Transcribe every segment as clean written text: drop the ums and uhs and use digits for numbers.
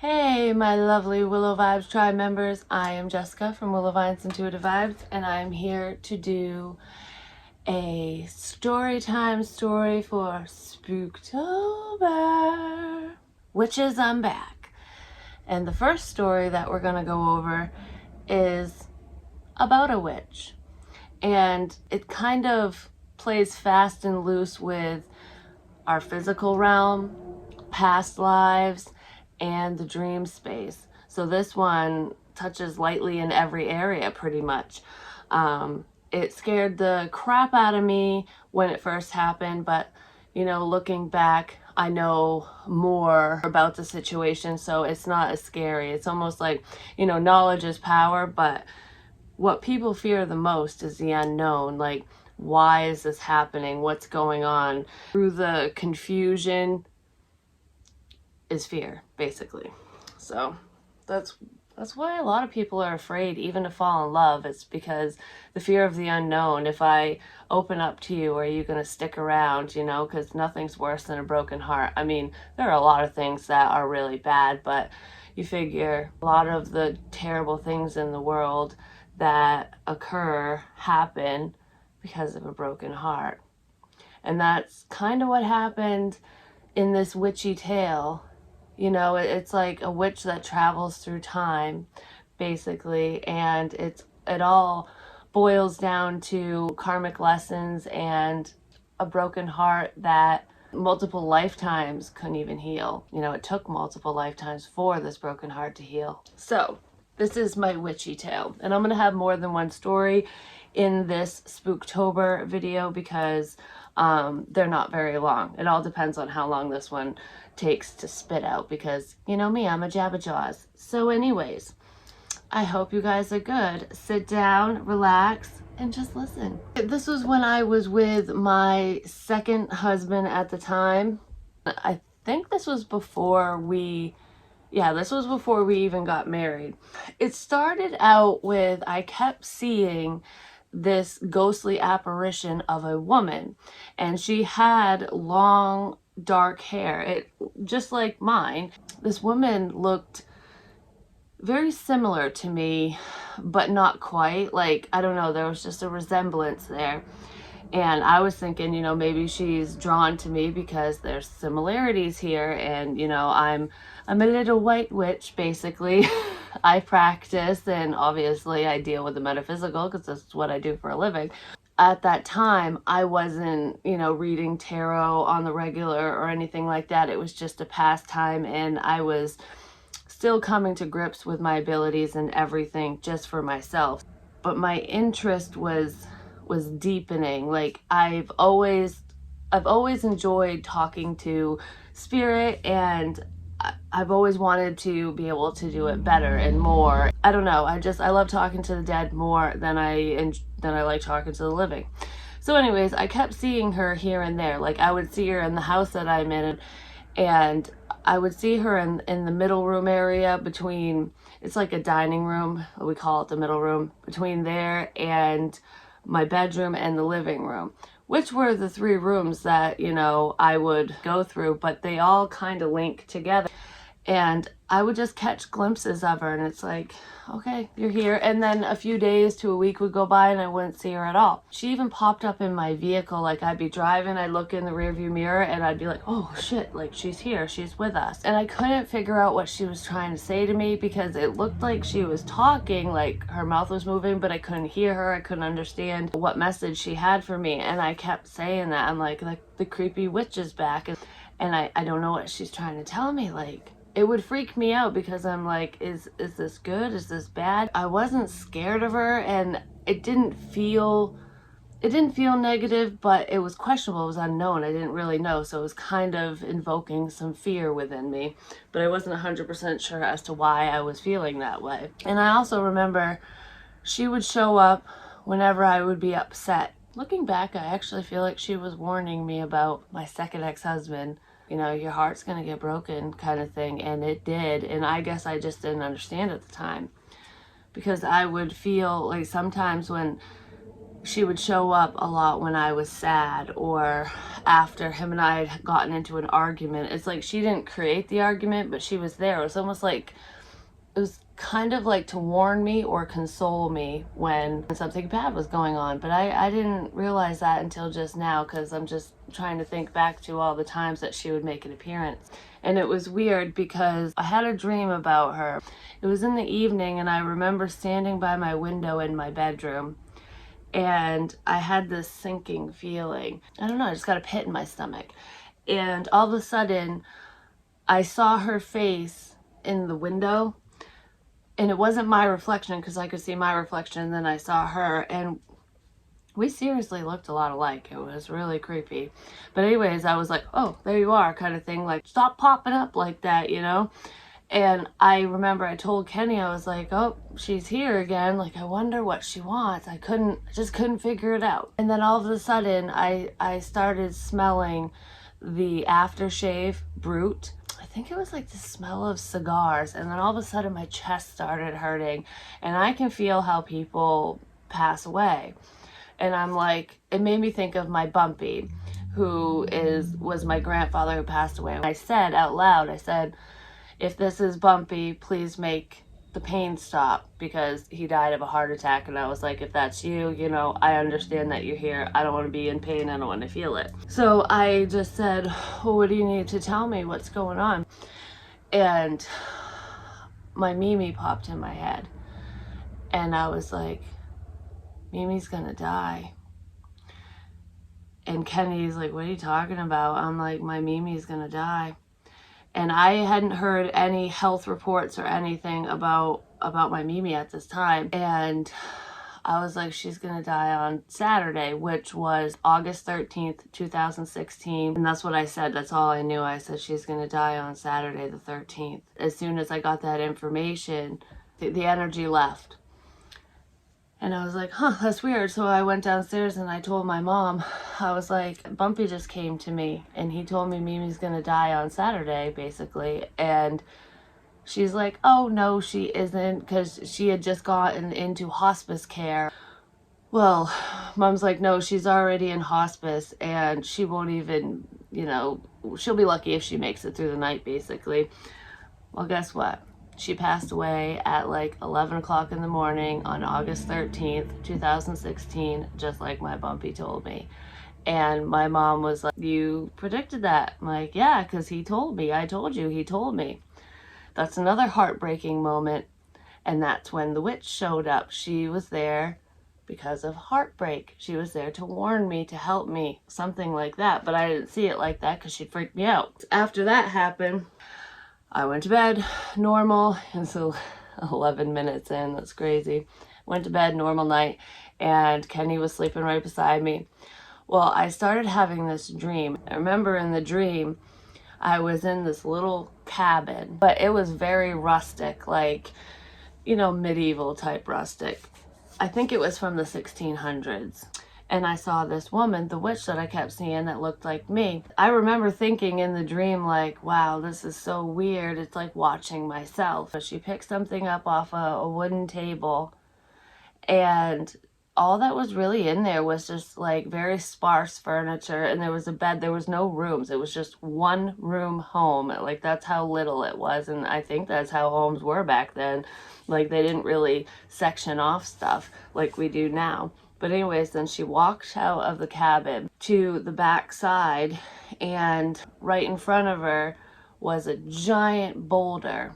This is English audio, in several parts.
Hey, my lovely Willow Vibes Tribe members. I am Jessica from Willow Vines Intuitive Vibes, and I'm here to do a story time story for Spooktober. Witches, I'm back. And the first story that we're going to go over is about a witch. And it kind of plays fast and loose with our physical realm, past lives, and the dream space. So this one touches lightly in every area pretty much. It scared the crap out of me when it first happened, but looking back, I know more about the situation, so it's not as scary. It's almost like, knowledge is power, but what people fear the most is the unknown. Like, why is this happening? What's going on? Through the confusion is fear, basically. So that's why a lot of people are afraid even to fall in love. It's because the fear of the unknown. If I open up to you, are you going to stick around? Because nothing's worse than a broken heart. I mean, there are a lot of things that are really bad, but you figure a lot of the terrible things in the world that occur happen because of a broken heart. And that's kind of what happened in this witchy tale. It's like a witch that travels through time, basically, and it all boils down to karmic lessons and a broken heart that multiple lifetimes couldn't even heal. It took multiple lifetimes for this broken heart to heal. So this is my witchy tale, and I'm going to have more than one story in this Spooktober video because they're not very long. It all depends on how long this one takes to spit out because, me, I'm a jabberjaws. So anyways, I hope you guys are good. Sit down, relax, and just listen. This was when I was with my second husband at the time. I think this was before we even got married. It started out with I kept seeing this ghostly apparition of a woman, and she had long dark hair, just like mine. This woman looked very similar to me, but not quite. Like, I don't know, there was just a resemblance there. And I was thinking, maybe she's drawn to me because there's similarities here. And, I'm a little white witch, basically. I practice, and obviously I deal with the metaphysical because that's what I do for a living. At that time, I wasn't, reading tarot on the regular or anything like that. It was just a pastime, and I was still coming to grips with my abilities and everything just for myself. But my interest was deepening. Like, I've always enjoyed talking to spirit, and I've always wanted to be able to do it better and more. I don't know, I love talking to the dead more than I like talking to the living. So anyways, I kept seeing her here and there. Like, I would see her in the house that I'm in, and I would see her in the middle room area between, it's like a dining room, we call it the middle room, between there and my bedroom and the living room, which were the three rooms that, I would go through, but they all kind of link together. And I would just catch glimpses of her, and it's like, okay, you're here. And then a few days to a week would go by and I wouldn't see her at all. She even popped up in my vehicle. Like, I'd be driving, I'd look in the rearview mirror, and I'd be like, oh shit, like, she's here, she's with us. And I couldn't figure out what she was trying to say to me because it looked like she was talking, like her mouth was moving, but I couldn't hear her. I couldn't understand what message she had for me. And I kept saying that. I'm like the creepy witch is back. And I don't know what she's trying to tell me. Like, it would freak me out because I'm like, is this good? Is this bad? I wasn't scared of her, and it didn't feel negative, but it was questionable. It was unknown. I didn't really know, so it was kind of invoking some fear within me, but I wasn't 100% sure as to why I was feeling that way. And I also remember she would show up whenever I would be upset. Looking back, I actually feel like she was warning me about my second ex-husband. Your heart's gonna get broken kind of thing, and it did. And I guess I just didn't understand at the time, because I would feel like sometimes when she would show up a lot when I was sad or after him and I had gotten into an argument. It's like she didn't create the argument, but she was there. It was almost like, it was kind of like to warn me or console me when something bad was going on. But I didn't realize that until just now, because I'm just trying to think back to all the times that she would make an appearance. And it was weird because I had a dream about her. It was in the evening, and I remember standing by my window in my bedroom, and I had this sinking feeling. I don't know, I just got a pit in my stomach. And all of a sudden, I saw her face in the window, and it wasn't my reflection because I could see my reflection, and then I saw her, and we seriously looked a lot alike. It was really creepy. But anyways, I was like, oh, there you are, kind of thing, like, stop popping up like that, you know? And I remember I told Kenny, I was like, oh, she's here again. Like, I wonder what she wants. I just couldn't figure it out. And then all of a sudden, I started smelling the aftershave Brute. I think it was like the smell of cigars. And then all of a sudden, my chest started hurting. And I can feel how people pass away. And I'm like, it made me think of my Bumpy, who was my grandfather who passed away. I said out loud, I said, if this is Bumpy, please make the pain stop, because he died of a heart attack. And I was like, if that's you, you know, I understand that you're here. I don't want to be in pain. I don't want to feel it. So I just said, well, what do you need to tell me? What's going on? And my Mimi popped in my head. And I was like, Mimi's gonna die. And Kenny's like, what are you talking about? I'm like, my Mimi's gonna die. And I hadn't heard any health reports or anything about my Mimi at this time. And I was like, she's gonna die on Saturday, which was August 13th, 2016. And that's what I said. That's all I knew. I said, she's gonna die on Saturday the 13th. As soon as I got that information, the energy left. And I was like, huh, that's weird. So I went downstairs and I told my mom, I was like, Bumpy just came to me and he told me Mimi's gonna die on Saturday, basically. And she's like, oh, no, she isn't, because she had just gotten into hospice care. Well, Mom's like, no, she's already in hospice and she won't even, you know, she'll be lucky if she makes it through the night, basically. Well, guess what? She passed away at like 11 o'clock in the morning on August 13th, 2016, just like my Bumpy told me. And my mom was like, you predicted that? I'm like, yeah, because he told me. I told you, he told me. That's another heartbreaking moment. And that's when the witch showed up. She was there because of heartbreak. She was there to warn me, to help me, something like that. But I didn't see it like that because she freaked me out. After that happened, I went to bed normal, and so 11 minutes in, that's crazy. Went to bed, normal night, and Kenny was sleeping right beside me. Well, I started having this dream. I remember in the dream, I was in this little cabin, but it was very rustic, like, you know, medieval type rustic. I think it was from the 1600s. And I saw this woman, the witch that I kept seeing, that looked like me. I remember thinking in the dream, like, wow, this is so weird. It's like watching myself. She picked something up off a wooden table, and all that was really in there was just like very sparse furniture, and there was a bed. There was no rooms. It was just one room home. Like, that's how little it was. And I think that's how homes were back then. Like, they didn't really section off stuff like we do now. But anyways, then she walked out of the cabin to the back side, and right in front of her was a giant boulder.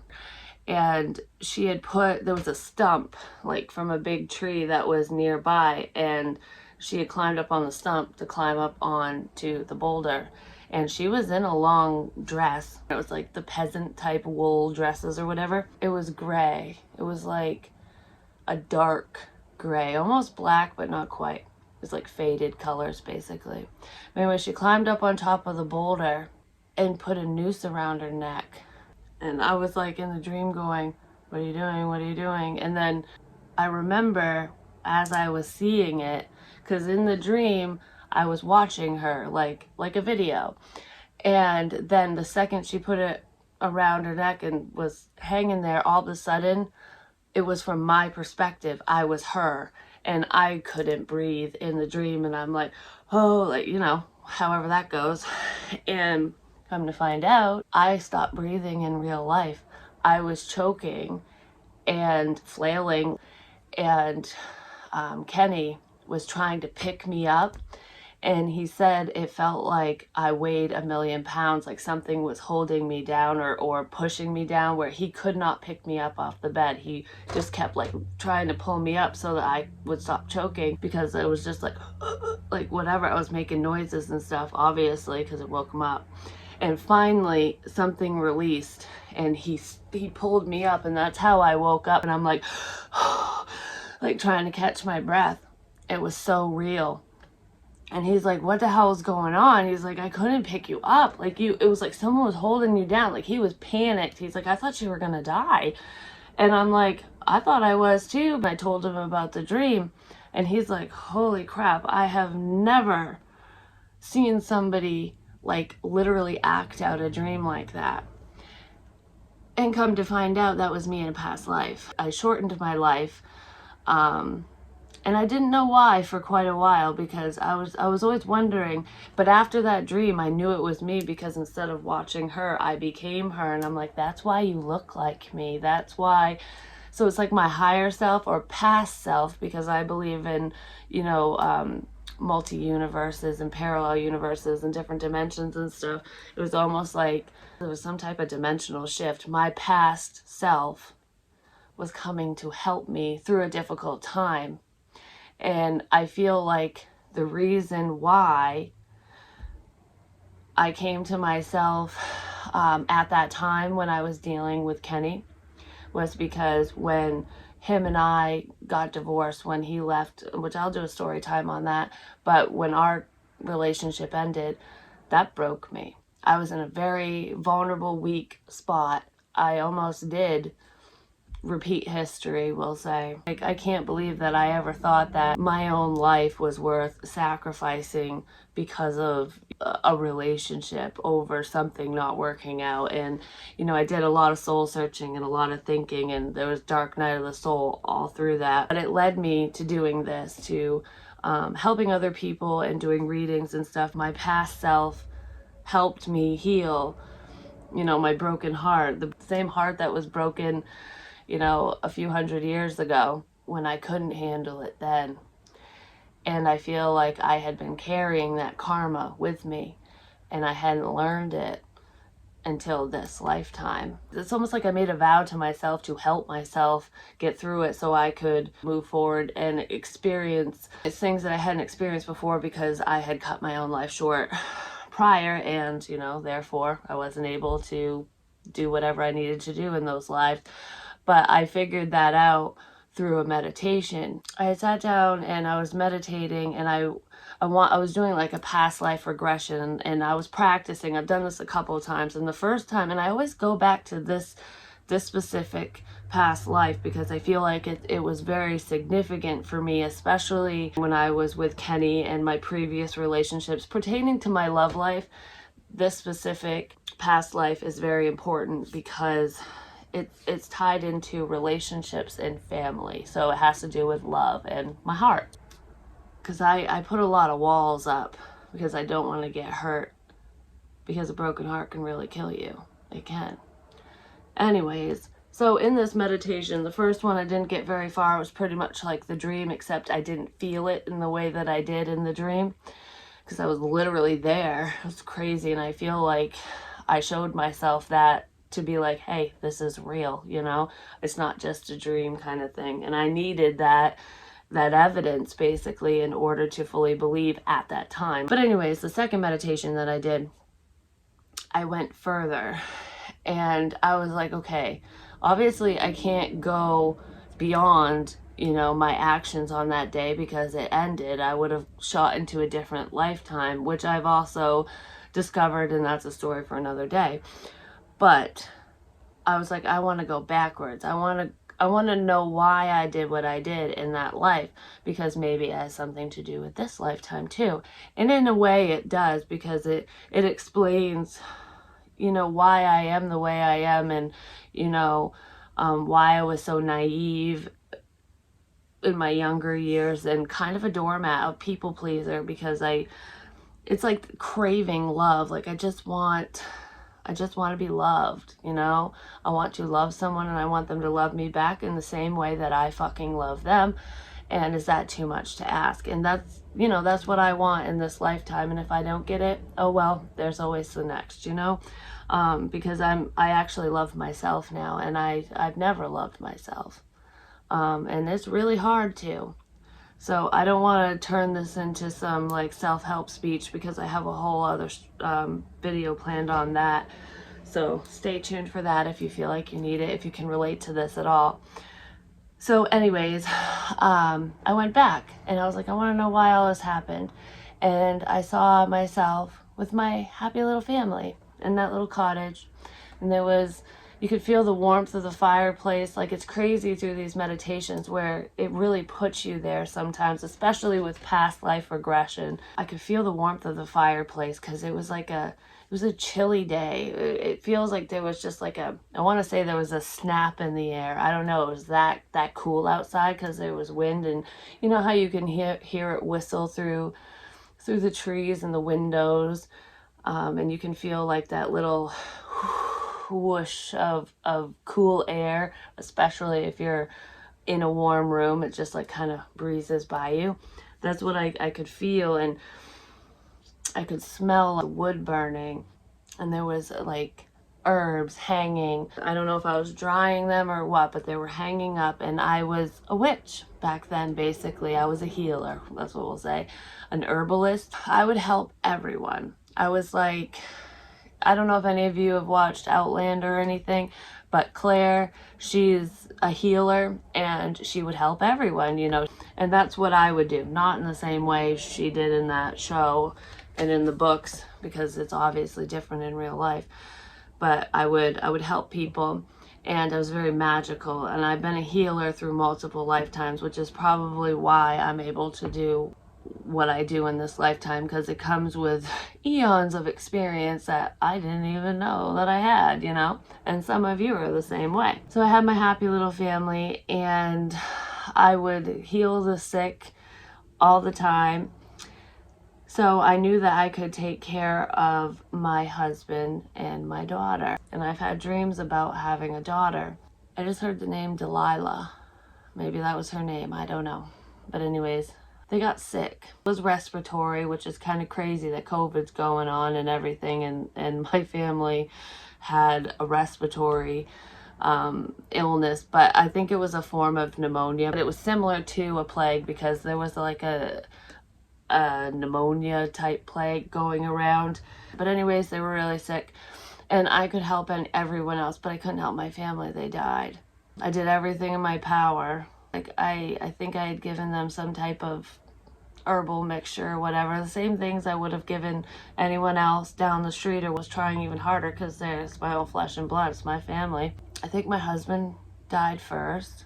And she had there was a stump, like from a big tree that was nearby, and she had climbed up on the stump to climb up onto the boulder. And she was in a long dress. It was like the peasant type wool dresses or whatever. It was gray. It was like a dark gray, almost black, but not quite. It was like faded colors, basically. Anyway, she climbed up on top of the boulder and put a noose around her neck. And I was like in the dream going, what are you doing? What are you doing? And then I remember as I was seeing it, because in the dream, I was watching her like a video. And then the second she put it around her neck and was hanging there, all of a sudden, it was from my perspective. I was her. and I couldn't breathe in the dream, and I'm like, oh, like, you know, however that goes. And come to find out, I stopped breathing in real life. I was choking and flailing, and Kenny was trying to pick me up, and he said it felt like I weighed 1,000,000 pounds, like something was holding me down or pushing me down, where he could not pick me up off the bed. He just kept like trying to pull me up so that I would stop choking, because it was just like whatever, I was making noises and stuff, obviously, because it woke him up. And finally something released, and he pulled me up, and that's how I woke up. And I'm like like trying to catch my breath. It was so real. And he's like, what the hell is going on? He's like, I couldn't pick you up. Like, it was like someone was holding you down. Like, he was panicked. He's like, I thought you were going to die. And I'm like, I thought I was too. But I told him about the dream. And he's like, holy crap, I have never seen somebody like literally act out a dream like that. And come to find out, that was me in a past life. I shortened my life. And I didn't know why for quite a while, because I was always wondering. But after that dream, I knew it was me, because instead of watching her, I became her. And I'm like, that's why you look like me. That's why. So it's like my higher self or past self, because I believe in, you know, multi-universes and parallel universes and different dimensions and stuff. It was almost like there was some type of dimensional shift. My past self was coming to help me through a difficult time. And I feel like the reason why I came to myself at that time when I was dealing with Kenny was because when him and I got divorced, when he left, which I'll do a story time on that, but when our relationship ended, that broke me. I was in a very vulnerable, weak spot. I almost did repeat history, we'll say. Like, I can't believe that I ever thought that my own life was worth sacrificing because of a relationship over something not working out. And, you know, I did a lot of soul searching and a lot of thinking, and there was dark night of the soul all through that. But it led me to doing this, to helping other people and doing readings and stuff. My past self helped me heal, you know, my broken heart, the same heart that was broken, you know, a few hundred years ago when I couldn't handle it then. And I feel like I had been carrying that karma with me, and I hadn't learned it until this lifetime. It's almost like I made a vow to myself to help myself get through it so I could move forward and experience things that I hadn't experienced before, because I had cut my own life short prior, and, you know, therefore I wasn't able to do whatever I needed to do in those lives. But I figured that out through a meditation. I sat down and I was meditating, and I was doing like a past life regression, and I was practicing. I've done this a couple of times, and the first time, and I always go back to this specific past life because I feel like it was very significant for me, especially when I was with Kenny and my previous relationships pertaining to my love life. This specific past life is very important because it's tied into relationships and family. So it has to do with love and my heart. Because I put a lot of walls up because I don't want to get hurt, because a broken heart can really kill you. It can. Anyways, so in this meditation, the first one I didn't get very far. It was pretty much like the dream, except I didn't feel it in the way that I did in the dream, because I was literally there. It was crazy, and I feel like I showed myself that to be like, hey, this is real, you know? It's not just a dream kind of thing. And I needed that evidence basically in order to fully believe at that time. But anyways, the second meditation that I did, I went further, and I was like, okay, obviously I can't go beyond, you know, my actions on that day, because it ended. I would have shot into a different lifetime, which I've also discovered, and that's a story for another day. But I was like, I want to go backwards. I want to know why I did what I did in that life, because maybe it has something to do with this lifetime too. And in a way it does, because it explains, you know, why I am the way I am, and, you know, why I was so naive in my younger years, and kind of a doormat, a people pleaser, because it's like craving love. Like I just want to be loved, you know? I want to love someone and I want them to love me back in the same way that I fucking love them. And is that too much to ask? And that's, you know, that's what I want in this lifetime. And if I don't get it, oh well, there's always the next, you know? Because I actually love myself now, and I've never loved myself. And it's really hard to. So I don't want to turn this into some like self-help speech, because I have a whole other video planned on that. So stay tuned for that if you feel like you need it, if you can relate to this at all. So anyways, I went back and I was like, I want to know why all this happened. And I saw myself with my happy little family in that little cottage. And you could feel the warmth of the fireplace. Like, it's crazy through these meditations where it really puts you there sometimes, especially with past life regression. I could feel the warmth of the fireplace because it was a chilly day. It feels like there was just like I want to say there was a snap in the air. I don't know, it was that cool outside because there was wind, and you know how you can hear it whistle through the trees and the windows, and you can feel like that little whoosh of cool air, especially if you're in a warm room. It just like kind of breezes by you. That's what I could feel, and I could smell like wood burning, and there was like herbs hanging. I don't know if I was drying them or what, but they were hanging up, and I was a witch back then. Basically, I was a healer, that's what we'll say, an herbalist. I would help everyone. I was like, I don't know if any of you have watched Outlander or anything, but Claire, she's a healer and she would help everyone, you know. And that's what I would do. Not in the same way she did in that show and in the books, because it's obviously different in real life. But I would help people, and I was very magical. And I've been a healer through multiple lifetimes, which is probably why I'm able to do what I do in this lifetime, because it comes with eons of experience that I didn't even know that I had, you know. And some of you are the same way. So I had my happy little family, and I would heal the sick all the time. So I knew that I could take care of my husband and my daughter. And I've had dreams about having a daughter. I just heard the name Delilah. Maybe that was her name, I don't know. But anyways, they got sick. It was respiratory, which is kind of crazy that COVID's going on and everything, and my family had a respiratory illness, but I think it was a form of pneumonia. But it was similar to a plague, because there was like a pneumonia type plague going around. But anyways, they were really sick, and I could help everyone else, but I couldn't help my family. They died. I did everything in my power. Like I think I had given them some type of herbal mixture or whatever, the same things I would have given anyone else down the street, or was trying even harder, because it's my own flesh and blood, it's my family. I think my husband died first,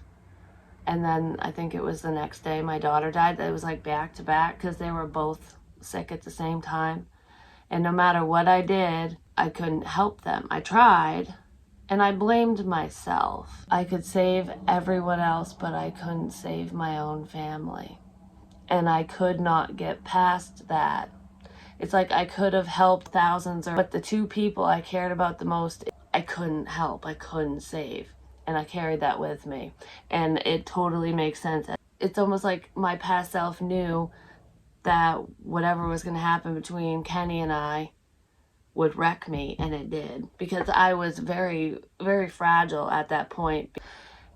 and then I think it was the next day my daughter died. It was like back to back, because they were both sick at the same time. And no matter what I did, I couldn't help them. I tried, and I blamed myself. I could save everyone else, but I couldn't save my own family. And I could not get past that. It's like I could have helped thousands, but the two people I cared about the most, I couldn't help, I couldn't save. And I carried that with me. And it totally makes sense. It's almost like my past self knew that whatever was going to happen between Kenny and I would wreck me, and it did. Because I was very, very fragile at that point.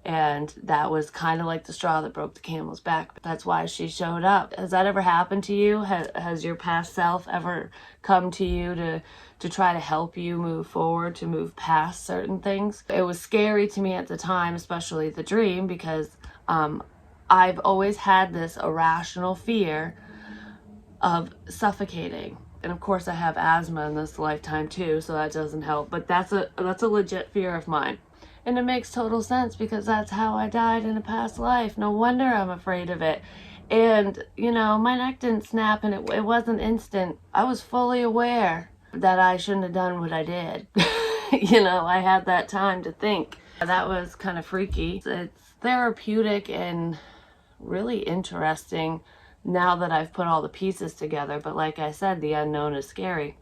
And that was kind of like the straw that broke the camel's back. That's why she showed up. Has that ever happened to you? Has your past self ever come to you to try to help you move forward, to move past certain things? It was scary to me at the time, especially the dream, because I've always had this irrational fear of suffocating. And of course I have asthma in this lifetime too, so that doesn't help. But that's a legit fear of mine. And it makes total sense, because that's how I died in a past life. No wonder I'm afraid of it. And, you know, my neck didn't snap, and it wasn't instant. I was fully aware that I shouldn't have done what I did. You know, I had that time to think. That was kind of freaky. It's therapeutic and really interesting now that I've put all the pieces together. But like I said, the unknown is scary.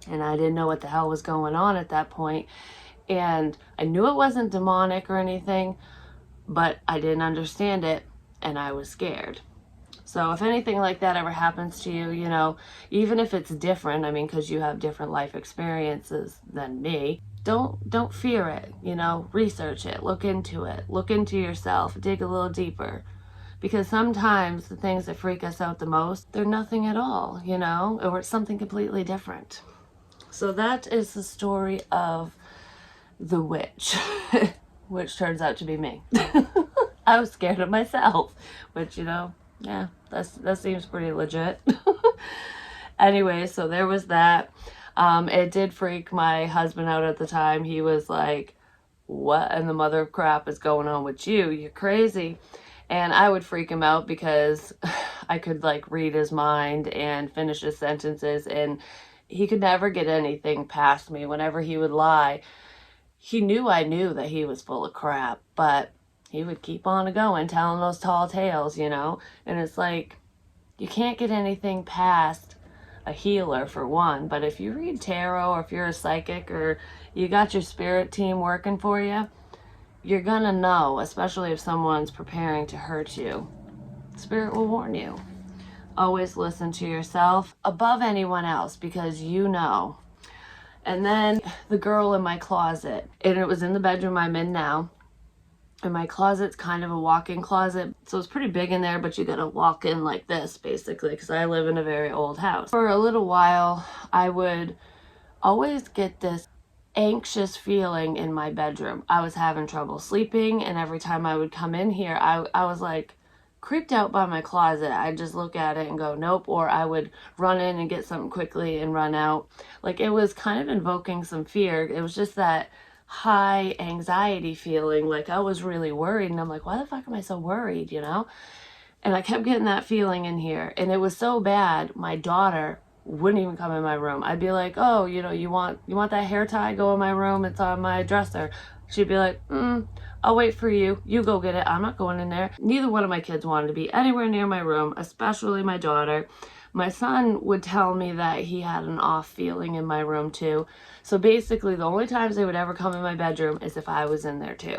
And I didn't know what the hell was going on at that point. And I knew it wasn't demonic or anything, but I didn't understand it, and I was scared. So if anything like that ever happens to you, you know, even if it's different, I mean, because you have different life experiences than me, don't fear it, you know, research it, look into yourself, dig a little deeper. Because sometimes the things that freak us out the most, they're nothing at all, you know, or it's something completely different. So that is the story of the witch, which turns out to be me. I was scared of myself, which, you know, yeah, that seems pretty legit. Anyway, so there was that. It did freak my husband out at the time. He was like, what in the mother of crap is going on with you? You're crazy. And I would freak him out because I could like read his mind and finish his sentences, and he could never get anything past me. Whenever he would lie, he knew I knew that he was full of crap, but he would keep on going, telling those tall tales, you know? And it's like, you can't get anything past a healer, for one. But if you read tarot, or if you're a psychic, or you got your spirit team working for you, you're gonna know, especially if someone's preparing to hurt you. Spirit will warn you. Always listen to yourself above anyone else, because you know. And then the girl in my closet, and it was in the bedroom I'm in now. And my closet's kind of a walk-in closet, so it's pretty big in there, but you gotta walk in like this, basically, because I live in a very old house. For a little while, I would always get this anxious feeling in my bedroom. I was having trouble sleeping, and every time I would come in here, I was like creeped out by my closet. I'd just look at it and go, nope, or I would run in and get something quickly and run out. Like, it was kind of invoking some fear. It was just that high anxiety feeling, like I was really worried, and I'm like, why the fuck am I so worried, you know? And I kept getting that feeling in here, and it was so bad, my daughter wouldn't even come in my room. I'd be like, oh, you know, you want that hair tie? Go in my room, it's on my dresser. She'd be like, I'll wait for you. You go get it. I'm not going in there. Neither one of my kids wanted to be anywhere near my room, especially my daughter. My son would tell me that he had an off feeling in my room too. So basically, the only times they would ever come in my bedroom is if I was in there too.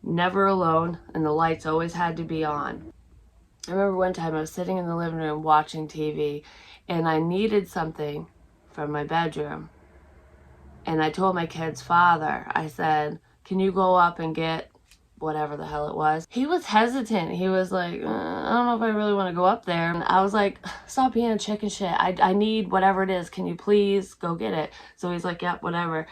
Never alone, and the lights always had to be on. I remember one time I was sitting in the living room watching TV, and I needed something from my bedroom. And I told my kid's father, I said, can you go up and get whatever the hell it was? He was hesitant. He was like, I don't know if I really want to go up there. And I was like, stop being a chicken shit. I need whatever it is. Can you please go get it? So he's like, yep, whatever.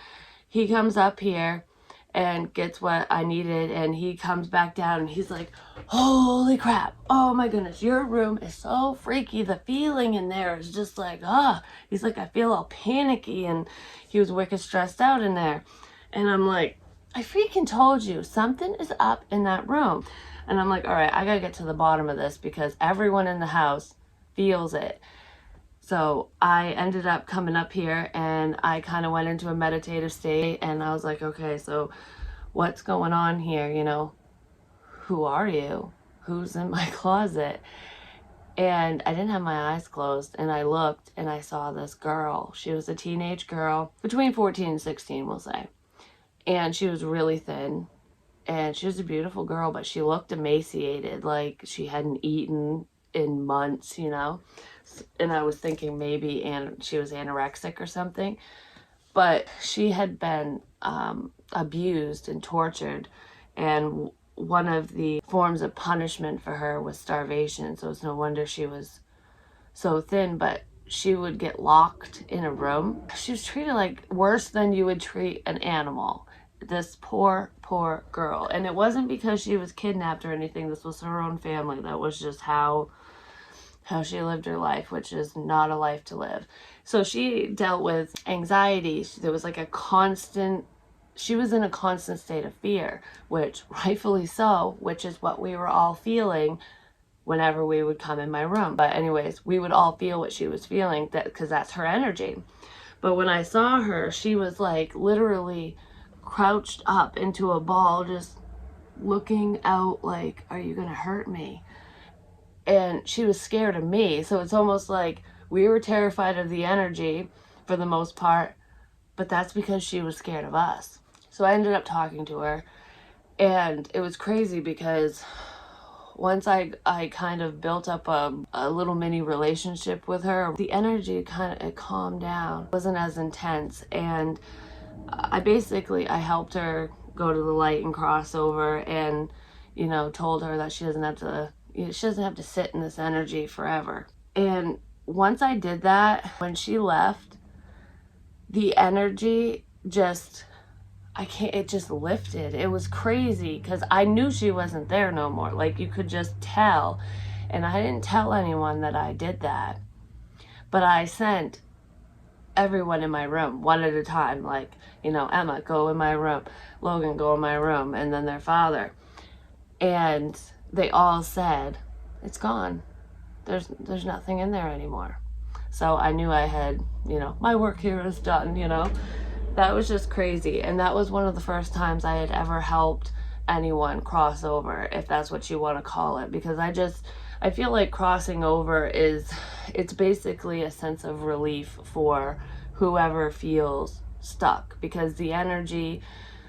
He comes up here and gets what I needed, and he comes back down and he's like, holy crap, oh my goodness, your room is so freaky. The feeling in there is just like, he's like, I feel all panicky, and he was wicked stressed out in there. And I'm like, I freaking told you, something is up in that room. And I'm like, all right, I gotta get to the bottom of this, because everyone in the house feels it. So I ended up coming up here, and I kind of went into a meditative state, and I was like, okay, so what's going on here? You know, who are you? Who's in my closet? And I didn't have my eyes closed, and I looked, and I saw this girl. She was a teenage girl, between 14 and 16, we'll say. And she was really thin, and she was a beautiful girl, but she looked emaciated, like she hadn't eaten in months, you know? And I was thinking maybe she was anorexic or something. But she had been abused and tortured, and one of the forms of punishment for her was starvation. So it's no wonder she was so thin. But she would get locked in a room. She was treated like worse than you would treat an animal. This poor girl. And it wasn't because she was kidnapped or anything. This was her own family. That was just how she lived her life, which is not a life to live. So she dealt with anxiety. There was like she was in a constant state of fear, which rightfully so, which is what we were all feeling whenever we would come in my room. But anyways, we would all feel what she was feeling, because that's her energy. But when I saw her, she was like literally crouched up into a ball, just looking out like, are you gonna hurt me? and she was scared of me. So it's almost like we were terrified of the energy for the most part, but that's because she was scared of us. So I ended up talking to her, and it was crazy because once I kind of built up a little mini relationship with her, the energy kind of calmed down. It wasn't as intense, and I helped her go to the light and cross over, and told her that she doesn't have to sit in this energy forever. And once I did that, when she left, the energy just it just lifted. It was crazy because I knew she wasn't there no more. Like, you could just tell. And I didn't tell anyone that I did that, but I sent everyone in my room one at a time, like, Emma, go in my room, Logan, go in my room, and then their father. And they all said, it's gone. There's nothing in there anymore. So I knew I had, my work here is done, That was just crazy. And that was one of the first times I had ever helped anyone cross over, if that's what you want to call it. Because I feel like crossing over it's basically a sense of relief for whoever feels stuck. Because the energy,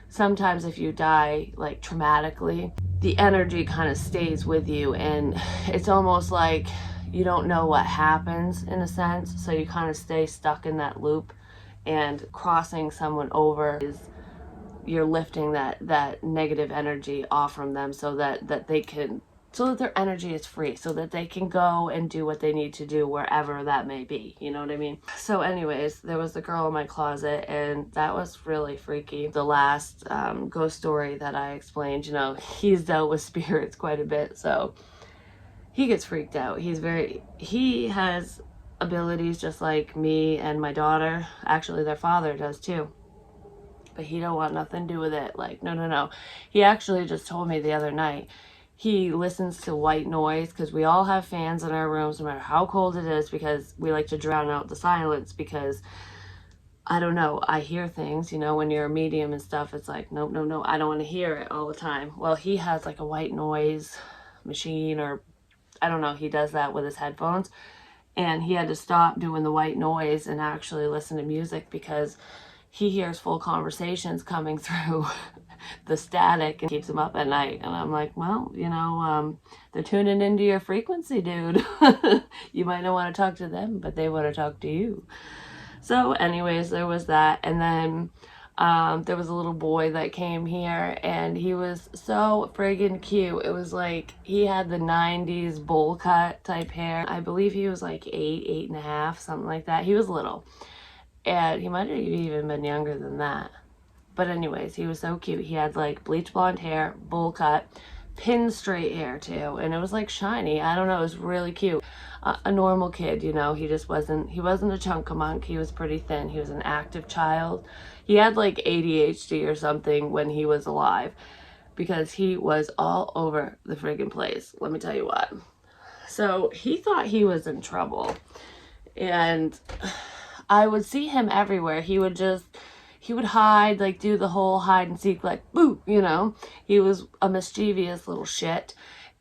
sometimes if you die like traumatically, the energy kind of stays with you, and it's almost like you don't know what happens in a sense. So you kind of stay stuck in that loop. And crossing someone over is you're lifting that negative energy off from them, so that their energy is free, so that they can go and do what they need to do wherever that may be. You know what I mean? So anyways, there was the girl in my closet, and that was really freaky. The last ghost story that I explained, he's dealt with spirits quite a bit, so he gets freaked out. He has abilities just like me and my daughter. Actually, their father does too, but he don't want nothing to do with it. Like, no. He actually just told me the other night he listens to white noise, because we all have fans in our rooms no matter how cold it is, because we like to drown out the silence. Because I don't know, I hear things, when you're a medium and stuff. It's like, no, I don't want to hear it all the time. Well, he has like a white noise machine, or I don't know, he does that with his headphones. And he had to stop doing the white noise and actually listen to music, because he hears full conversations coming through the static, and keeps him up at night. And I'm like, well, they're tuning into your frequency, dude. You might not want to talk to them, but they want to talk to you. So anyways, there was that. And then there was a little boy that came here, and he was so friggin' cute. It was like he had the 90s bowl cut type hair. I believe he was like 8.5, something like that. He was little, and he might have even been younger than that. But anyways, he was so cute. He had like bleach blonde hair, bowl cut, pin straight hair too, and it was like shiny. I don't know, it was really cute. A normal kid, he just wasn't a chunk-a-monk. He was pretty thin. He was an active child. He had like ADHD or something when he was alive, because he was all over the friggin' place. Let me tell you what. So he thought he was in trouble, and I would see him everywhere. He would hide, like do the whole hide and seek, like, boo, He was a mischievous little shit.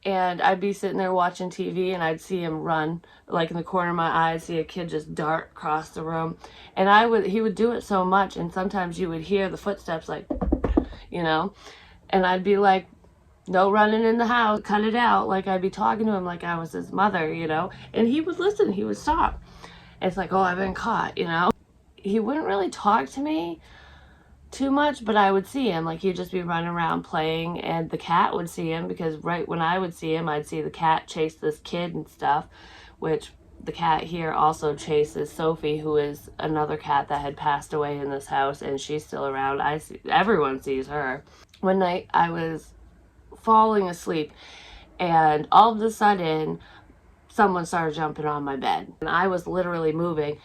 And I'd be sitting there watching TV, and I'd see him run, like in the corner of my eye, I'd see a kid just dart across the room. And he would do it so much, and sometimes you would hear the footsteps, like, and I'd be like, no running in the house, cut it out. Like, I'd be talking to him like I was his mother, and he would listen, he would stop. It's like, oh, I've been caught, He wouldn't really talk to me too much, but I would see him, like he'd just be running around playing, and the cat would see him, because right when I would see him, I'd see the cat chase this kid and stuff, which the cat here also chases Sophie, who is another cat that had passed away in this house, and she's still around. Everyone sees her. One night I was falling asleep, and all of a sudden someone started jumping on my bed, and I was literally moving.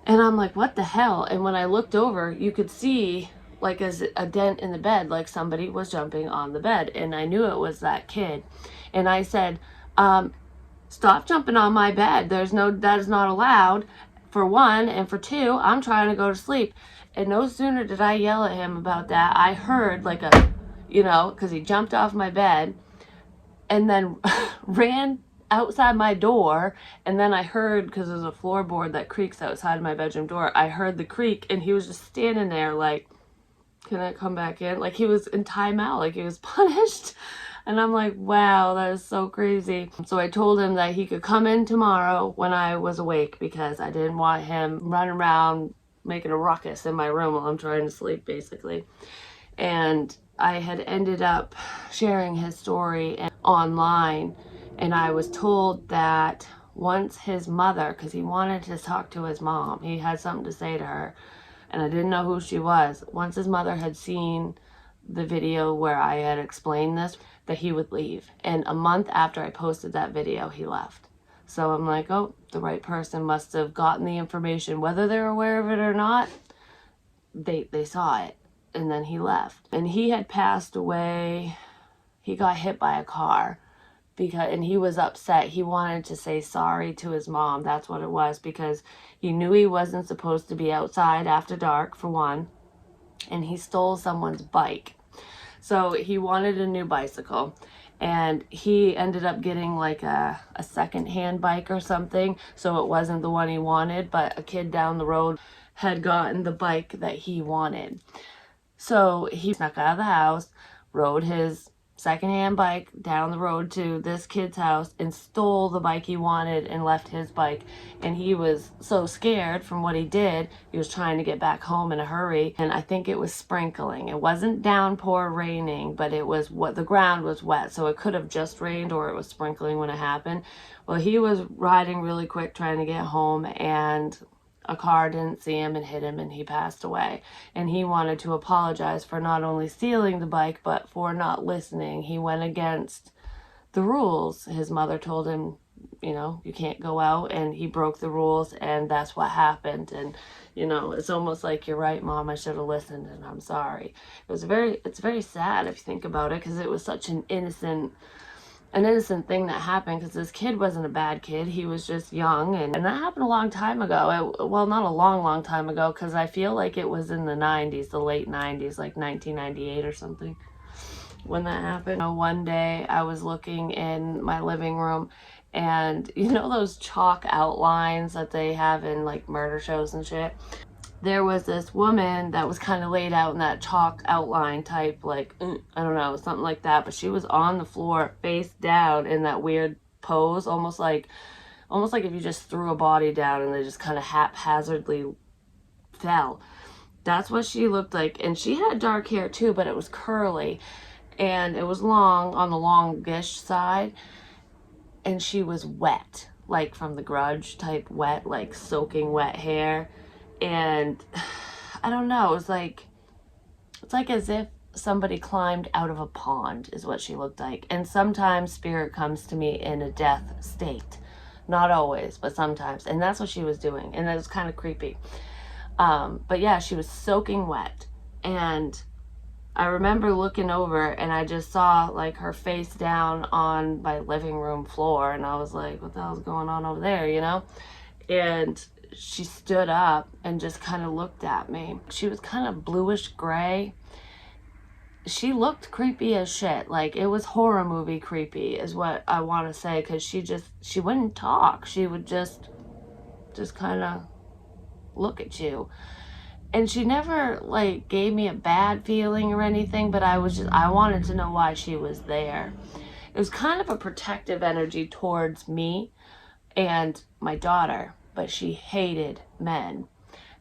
And I'm like, what the hell? And when I looked over, you could see like a dent in the bed, like somebody was jumping on the bed. And I knew it was that kid. And I said, stop jumping on my bed. That is not allowed, for one. And for two, I'm trying to go to sleep. And no sooner did I yell at him about that, I heard like because he jumped off my bed and then ran outside my door, and then I heard, because there's a floorboard that creaks outside my bedroom door, I heard the creak, and he was just standing there like, can I come back in? Like he was in timeout, like he was punished. And I'm like, wow, that is so crazy. So I told him that he could come in tomorrow when I was awake, because I didn't want him running around making a ruckus in my room while I'm trying to sleep, basically. And I had ended up sharing his story online, and I was told that once his mother, because he wanted to talk to his mom, he had something to say to her, and I didn't know who she was. Once his mother had seen the video where I had explained this, that he would leave. And a month after I posted that video, he left. So I'm like, oh, the right person must have gotten the information. Whether they're aware of it or not, they saw it. And then he left. And he had passed away. He got hit by a car. And he was upset. He wanted to say sorry to his mom. That's what it was, because he knew he wasn't supposed to be outside after dark, for one, and he stole someone's bike. So he wanted a new bicycle, and he ended up getting like a second-hand bike or something, so it wasn't the one he wanted, but a kid down the road had gotten the bike that he wanted. So he snuck out of the house, rode his secondhand bike down the road to this kid's house, and stole the bike he wanted and left his bike. And he was so scared from what he did, he was trying to get back home in a hurry. And I think it was sprinkling. It wasn't downpour raining, but it was what the ground was wet, so it could have just rained, or it was sprinkling when it happened. Well, he was riding really quick trying to get home, and a car didn't see him and hit him, and he passed away. And he wanted to apologize for not only stealing the bike, but for not listening. He went against the rules. His mother told him, you know, you can't go out, and he broke the rules, and that's what happened. And, you know, it's almost like, you're right, Mom, I should have listened, and I'm sorry. It's very sad if you think about it, because it was such an innocent thing that happened, because this kid wasn't a bad kid. He was just young, and that happened a long time ago. Well, not a long time ago, because I feel like it was in the 90s, the late 90s, like 1998 or something, when that happened. You know, one day I was looking in my living room, and you know those chalk outlines that they have in like murder shows and shit? There was this woman that was kind of laid out in that chalk outline type, like, I don't know, something like that. But she was on the floor, face down, in that weird pose, almost like if you just threw a body down and they just kind of haphazardly fell. That's what she looked like. And she had dark hair too, but it was curly, and it was long, on the longish side. And she was wet, like from The Grudge type wet, like soaking wet hair. And I don't know, it's like as if somebody climbed out of a pond, is what she looked like. And sometimes spirit comes to me in a death state. Not always, but sometimes. And that's what she was doing. And that was kind of creepy. But yeah, she was soaking wet. And I remember looking over, and I just saw like her face down on my living room floor. And I was like, what the hell's going on over there, you know? And she stood up and just kind of looked at me. She was kind of bluish gray. She looked creepy as shit. Like, it was horror movie creepy is what I want to say, because she wouldn't talk. She would just kind of look at you. And she never like gave me a bad feeling or anything, but I wanted to know why she was there. It was kind of a protective energy towards me and my daughter, but she hated men.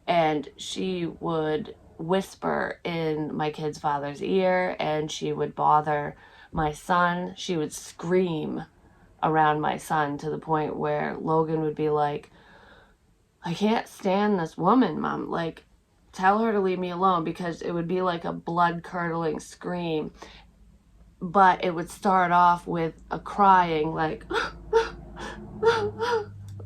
And she would whisper in my kid's father's ear, and she would bother my son. She would scream around my son to the point where Logan would be like, I can't stand this woman, Mom. Like, tell her to leave me alone, because it would be like a blood-curdling scream. But it would start off with a crying, like,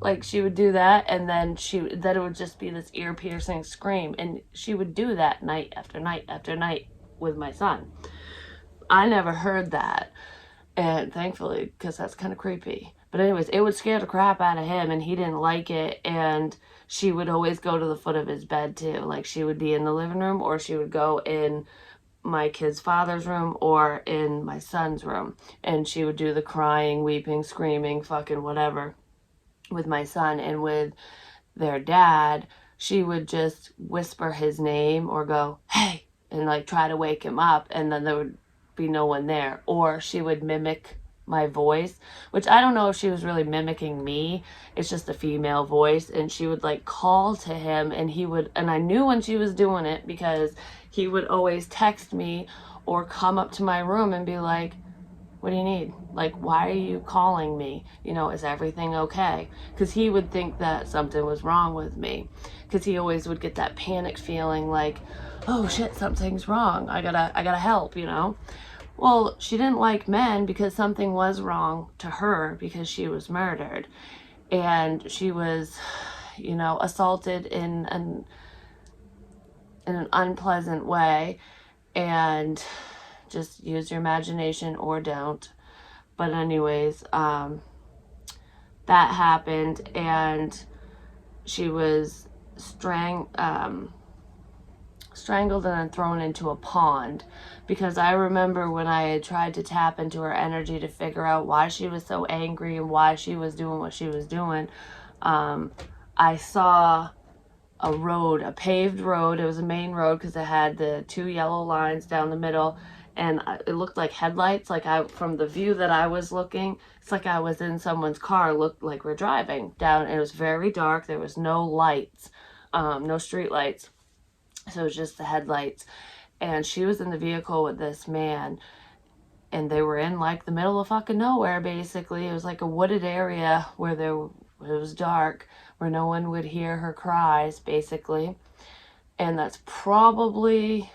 like she would do that, and then it would just be this ear-piercing scream. And she would do that night after night after night with my son. I never heard that, and thankfully, because that's kind of creepy. But anyways, it would scare the crap out of him, and he didn't like it. And she would always go to the foot of his bed too. Like, she would be in the living room, or she would go in my kid's father's room or in my son's room. And she would do the crying, weeping, screaming, fucking whatever with my son. And with their dad, she would just whisper his name or go, hey, and like try to wake him up, and then there would be no one there. Or she would mimic my voice, which I don't know if she was really mimicking me. It's just a female voice, and she would like call to him, and he would, and I knew when she was doing it because he would always text me or come up to my room and be like, what do you need? Like, why are you calling me? You know, is everything okay? Because he would think that something was wrong with me. Because he always would get that panicked feeling like, oh shit, something's wrong. I gotta help, you know? Well, she didn't like men because something was wrong to her because she was murdered. And she was, you know, assaulted in an unpleasant way. And just use your imagination or don't. But anyways, that happened, and she was strangled and then thrown into a pond. Because I remember when I had tried to tap into her energy to figure out why she was so angry and why she was doing what she was doing, I saw a road, a paved road. It was a main road because it had the 2 yellow lines down the middle, and it looked like headlights. Like, from the view that I was looking, it's like I was in someone's car. It looked like we're driving down. It was very dark. There was no lights, no street lights. So it was just the headlights. And she was in the vehicle with this man, and they were in like the middle of fucking nowhere, basically. It was like a wooded area where it was dark, where no one would hear her cries, basically. And that's probably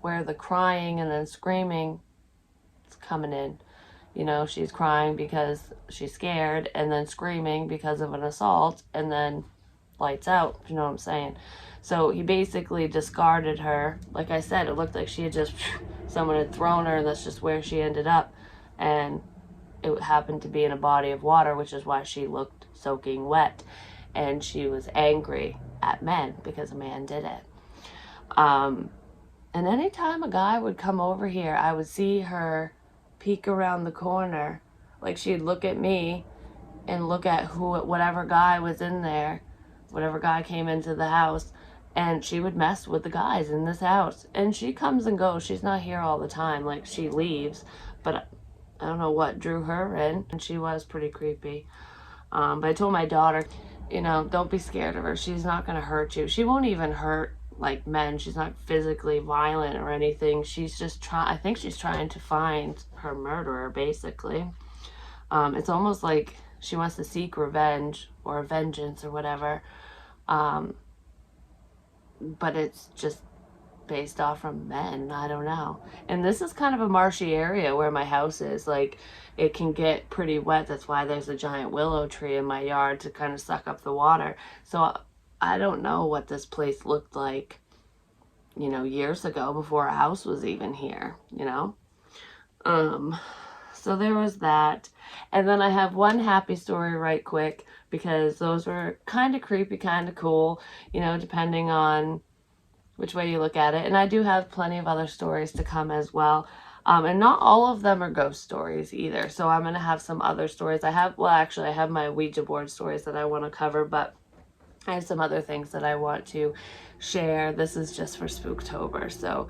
where the crying and then screaming is coming in. You know, she's crying because she's scared, and then screaming because of an assault, and then lights out, you know what I'm saying? So he basically discarded her. Like I said, it looked like she had just, someone had thrown her, and that's just where she ended up. And it happened to be in a body of water, which is why she looked soaking wet. And she was angry at men because a man did it. And anytime a guy would come over here, I would see her peek around the corner. Like, she'd look at me and look at whatever guy was in there, whatever guy came into the house, and she would mess with the guys in this house. And she comes and goes. She's not here all the time. Like, she leaves, but I don't know what drew her in, and she was pretty creepy. But I told my daughter, you know, don't be scared of her. She's not going to hurt you. She won't even hurt like men. She's not physically violent or anything. She's just I think she's trying to find her murderer, basically. It's almost like she wants to seek revenge or vengeance or whatever. But it's just based off from men. I don't know. And this is kind of a marshy area where my house is. Like, it can get pretty wet. That's why there's a giant willow tree in my yard to kind of suck up the water. So I don't know what this place looked like, you know, years ago before a house was even here, you know? So there was that. And then I have one happy story right quick, because those were kind of creepy, kind of cool, you know, depending on which way you look at it. And I do have plenty of other stories to come as well. And not all of them are ghost stories either. So I'm going to have some other stories. I have my Ouija board stories that I want to cover, but I have some other things that I want to share. This is just for Spooktober. So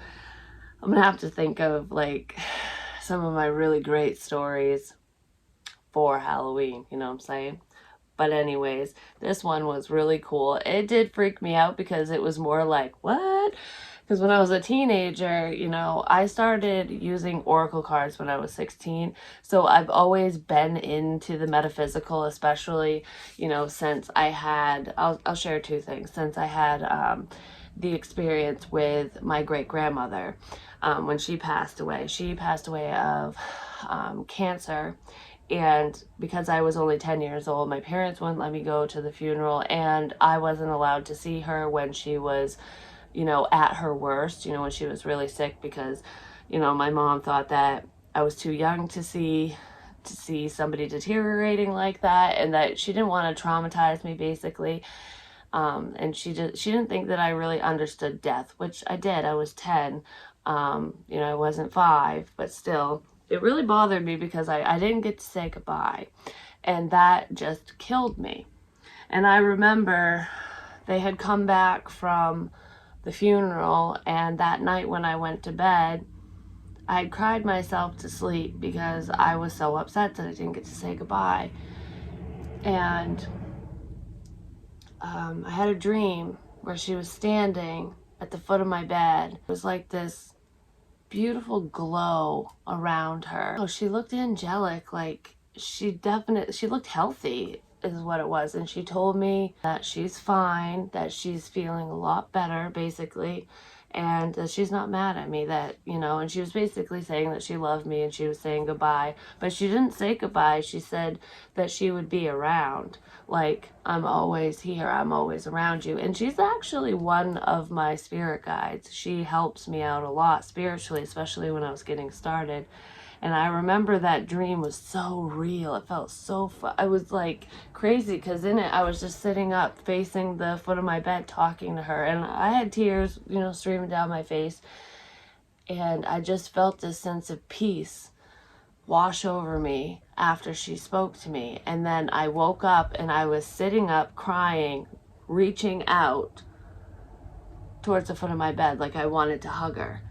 I'm going to have to think of like some of my really great stories for Halloween, you know what I'm saying? But anyways, this one was really cool. It did freak me out because it was more like, what? Because when I was a teenager, you know, I started using oracle cards when I was 16. So I've always been into the metaphysical, especially, you know, since I had, I'll share 2 things. Since I had the experience with my great-grandmother when she passed away. She passed away of cancer. And because I was only 10 years old, my parents wouldn't let me go to the funeral, and I wasn't allowed to see her when she was, you know, at her worst, you know, when she was really sick, because, you know, my mom thought that I was too young to see somebody deteriorating like that, and that she didn't want to traumatize me, basically. And she didn't think that I really understood death, which I did. I was 10. I wasn't 5, but still, it really bothered me because I didn't get to say goodbye. And that just killed me. And I remember they had come back from the funeral, and that night when I went to bed, I had cried myself to sleep because I was so upset that I didn't get to say goodbye. And I had a dream where she was standing at the foot of my bed. It was like this beautiful glow around her. Oh, she looked angelic, like she looked healthy is what it was. And she told me that she's fine, that she's feeling a lot better, basically, and that she's not mad at me, that, and she was basically saying that she loved me and she was saying goodbye, but she didn't say goodbye. She said that she would be around. Like, I'm always here, I'm always around you. And she's actually one of my spirit guides. She helps me out a lot spiritually, especially when I was getting started. And I remember that dream was so real. It felt so fun. I was like crazy because in it I was just sitting up facing the foot of my bed talking to her. And I had tears, streaming down my face. And I just felt this sense of peace wash over me after she spoke to me. And then I woke up and I was sitting up crying, reaching out towards the foot of my bed like I wanted to hug her.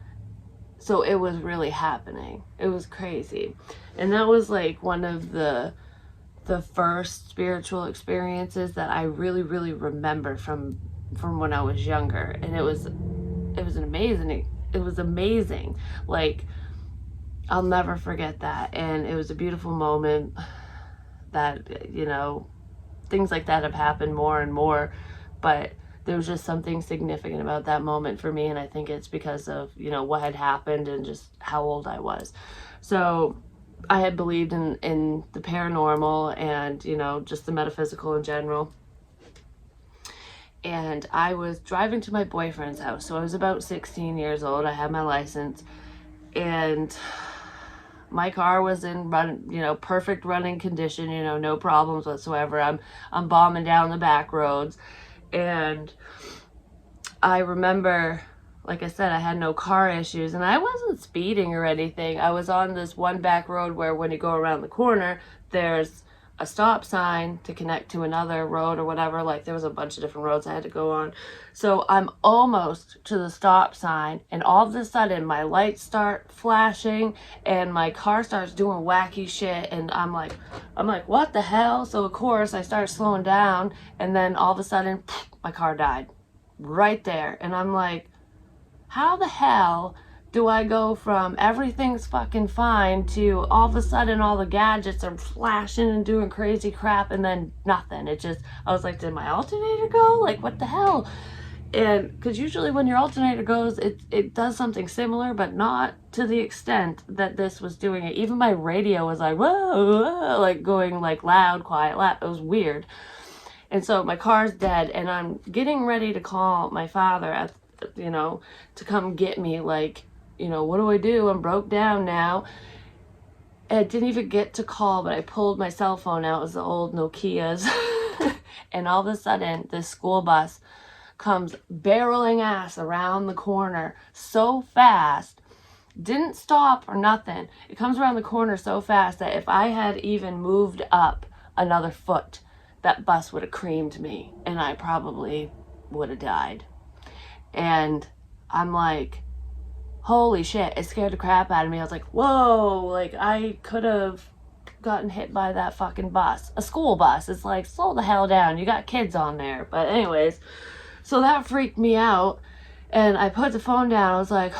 So it was really happening. It was crazy. And that was like one of the first spiritual experiences that I really, really remember from when I was younger. And it was amazing. Like, I'll never forget that. And it was a beautiful moment that, things like that have happened more and more, but there was just something significant about that moment for me, and I think it's because of, what had happened and just how old I was. So I had believed in the paranormal and, just the metaphysical in general. And I was driving to my boyfriend's house, so I was about 16 years old. I had my license, and my car was in perfect running condition, no problems whatsoever. I'm bombing down the back roads. And I remember, like I said, I had no car issues, and I wasn't speeding or anything. I was on this one back road where when you go around the corner, there's a stop sign to connect to another road or whatever. Like, there was a bunch of different roads I had to go on. So I'm almost to the stop sign, and all of a sudden my lights start flashing and my car starts doing wacky shit, and I'm like, what the hell? So of course I start slowing down, and then all of a sudden my car died right there. And I'm like, how the hell do I go from everything's fucking fine to all of a sudden all the gadgets are flashing and doing crazy crap and then nothing? I was like, did my alternator go? Like, what the hell? And because usually when your alternator goes, it does something similar, but not to the extent that this was doing it. Even my radio was like, whoa, whoa, like going like loud, quiet, loud. It was weird. And so my car's dead, and I'm getting ready to call my father to come get me. Like, what do I do? I'm broke down now. And I didn't even get to call, but I pulled my cell phone out. It was the old Nokias. And all of a sudden, this school bus comes barreling ass around the corner so fast, didn't stop or nothing. It comes around the corner so fast that if I had even moved up another foot, that bus would have creamed me and I probably would have died. And I'm like, holy shit, it scared the crap out of me. I was like, whoa, like I could have gotten hit by that fucking bus. A school bus. It's like, slow the hell down. You got kids on there. But anyways, so that freaked me out. And I put the phone down. I was like,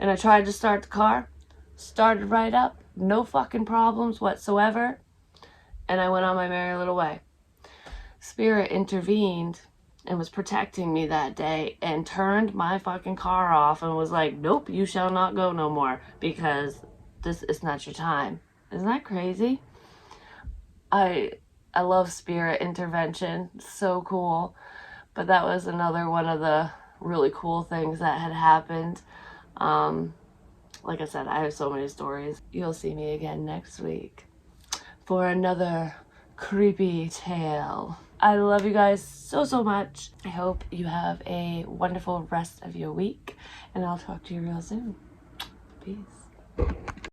and I tried to start the car. Started right up. No fucking problems whatsoever. And I went on my merry little way. Spirit intervened and was protecting me that day and turned my fucking car off and was like, nope, you shall not go no more because this is not your time. Isn't that crazy? I love spirit intervention. It's so cool. But that was another one of the really cool things that had happened. Like I said, I have so many stories. You'll see me again next week for another creepy tale. I love you guys so much. I hope you have a wonderful rest of your week, and I'll talk to you real soon. Peace.